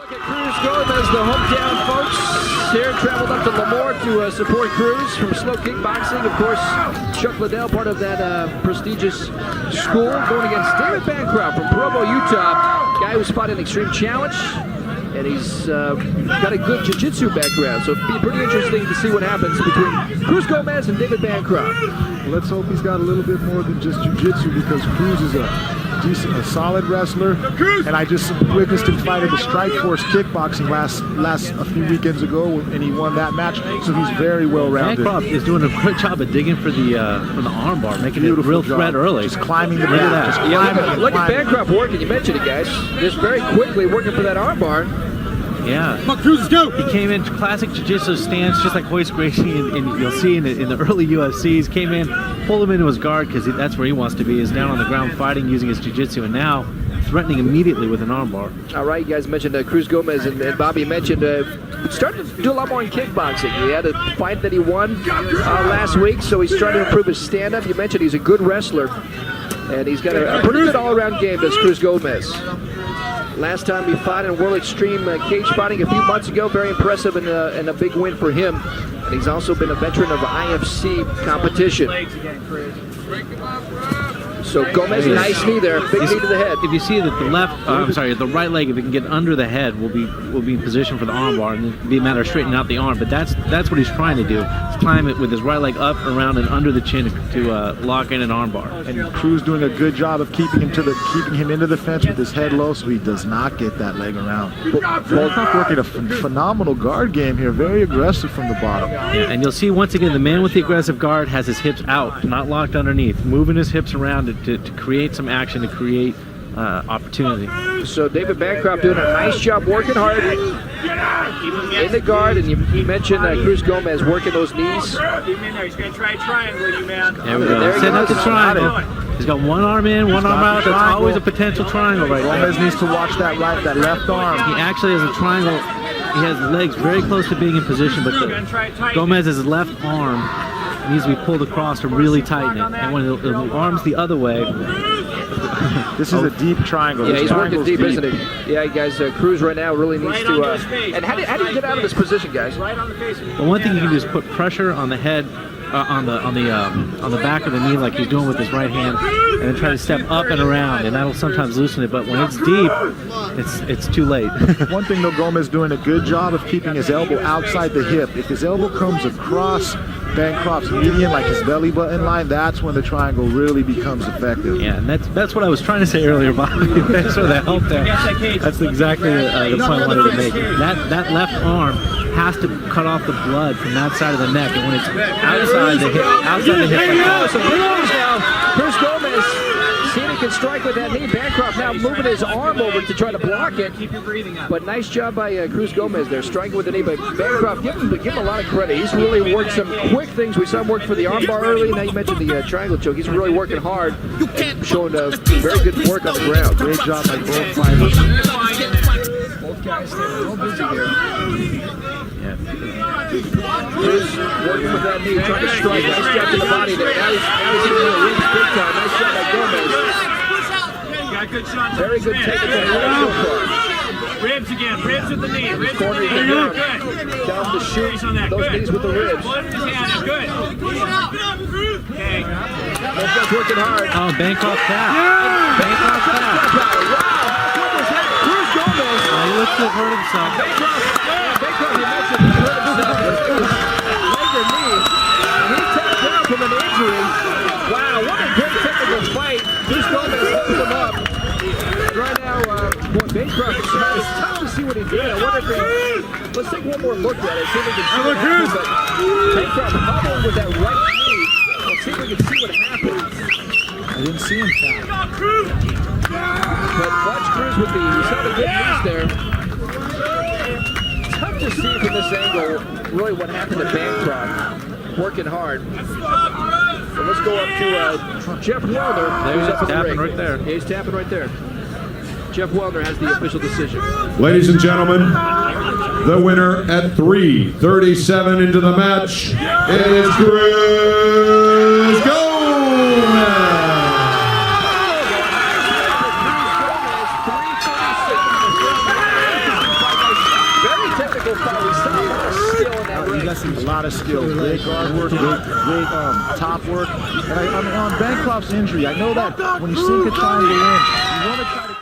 look at Cruz Gomez, the hometown folks here traveled up to Lemoore to support Cruz from Slow Kickboxing. Of course, Chuck Liddell, part of that prestigious school, going against David Bancroft from Provo, Utah. Guy who's fought in Extreme Challenge, and he's got a good jiu-jitsu background. So it'll be pretty interesting to see what happens between Cruz Gomez and David Bancroft. Well, let's hope he's got a little bit more than just jiu-jitsu, because Cruz is a solid wrestler, and I just witnessed him fight in the Strikeforce kickboxing a few weekends ago, and he won that match. So he's very well rounded. Bancroft is doing a great job of digging for the armbar, making it a real threat early. Just climbing the mat. Yeah, look at Bancroft working. You mentioned it, guys. Just very quickly working for that armbar. Yeah. Come on, Cruz, go! He came in classic jiu-jitsu stance, just like Hoist Gracie, and you'll see in the early UFCs. Came in, pulled him into his guard because that's where he wants to be. Is down on the ground fighting using his jiu-jitsu, and now threatening immediately with an armbar. All right, you guys mentioned Cruz Gomez, and Bobby mentioned starting to do a lot more in kickboxing. He had a fight that he won last week, so he's trying to improve his stand-up. You mentioned he's a good wrestler, and he's got a pretty good all-around game, does Cruz Gomez. Last time he fought in World Extreme Cage Fighting a few months ago, very impressive and a big win for him. And he's also been a veteran of IFC competition. So Gomez, nice knee there, big knee to the head. If you see that the right leg, if it can get under the head, will be in position for the armbar, and it'll be a matter of straightening out the arm. But that's what he's trying to do. He's climb it with his right leg up, around, and under the chin to lock in an armbar. And Cruz doing a good job of keeping him into the fence with his head low, so he does not get that leg around. Bancroft working a phenomenal guard game here, very aggressive from the bottom. Yeah, and you'll see once again the man with the aggressive guard has his hips out, not locked underneath, moving his hips around to create some action, to create opportunity. So David Bancroft doing a nice job working hard in the guard, and you mentioned Cruz Gomez working those knees. Keep him in there. He's going to try a triangle, you man. There we go. Setting up the triangle. He's got one arm in, one arm out. That's always a potential triangle right there. Gomez needs to watch that left arm. He actually has a triangle. He has legs very close to being in position, but Gomez's left arm needs to be pulled across to really tighten it. And when the arm's the other way... This is a deep triangle. Yeah, he's working deep, isn't he? Yeah, guys, Cruz right now really needs to... and how do you get out of this position, guys? Right on the face. Well, one thing you can do is put pressure on the head, on the back of the knee, like he's doing with his right hand, and then try to step up and around, and that'll sometimes loosen it. But when it's deep, it's too late. One thing though, Gomez doing a good job of keeping his elbow outside the hip. If his elbow comes across Bancroft's median, like his belly button line, that's when the triangle really becomes effective. Yeah, and that's what I was trying to say earlier, Bobby. Thanks for the help there. That's exactly the point I wanted to make. That left arm has to cut off the blood from that side of the neck, and when it's outside the hip, Some big moves now. Cruz Gomez seeing he can strike with that knee. Bancroft now moving his arm over to try to block it. Keep your breathing up. But nice job by Cruz Gomez there, striking with the knee. But Bancroft, give him a lot of credit. He's really worked some quick things. We saw him work for the armbar early. Now you mentioned the triangle choke. He's really working hard, and showing very good work on the ground. Great job by both fighters. Both guys staying real busy here. Cruz working with that knee, trying to strike. Nice job to the body there. Now he's hitting the ribs big time. Nice job by Gomez. Got good shots. Very good technical work so far. Ribs again. Ribs with the knee. Ribs with the knee. Corners Good. down. Down to shoot those Good. knees with the ribs. Blood in his hand. Good. Okay. Both guys working hard. Oh, Bancroft tap. Bancroft tap. Wow, what was that? Cruz Gomez. He looks to have hurt himself. Bancroft, you mentioned he hurt himself. It was leg or knee. And he tapped out from an injury. Wow, what a great technical fight. Cruz Gomez holds him up. Right now, Bancroft, it's tough to see what he did. I wonder if let's take one more look at it, see if we can see what happened. But Bancroft hobbled with that right knee. Let's see if we can see what happened. I didn't see him tap. But watch Cruz with he saw the good knees there. Tough to see from this angle really what happened to Bancroft. Working hard. So let's go up to Jeff Wellner. There who's up in the tapping ring. right there. Yeah, he's tapping right there. Jeff Wellner has the official decision. Ladies and gentlemen, the winner at 3:37 into the match is Cruz Gomez. You got a lot of skill, great guard work, great top work. And on Bancroft's injury, I know that when you sink a triangle in, you want to try to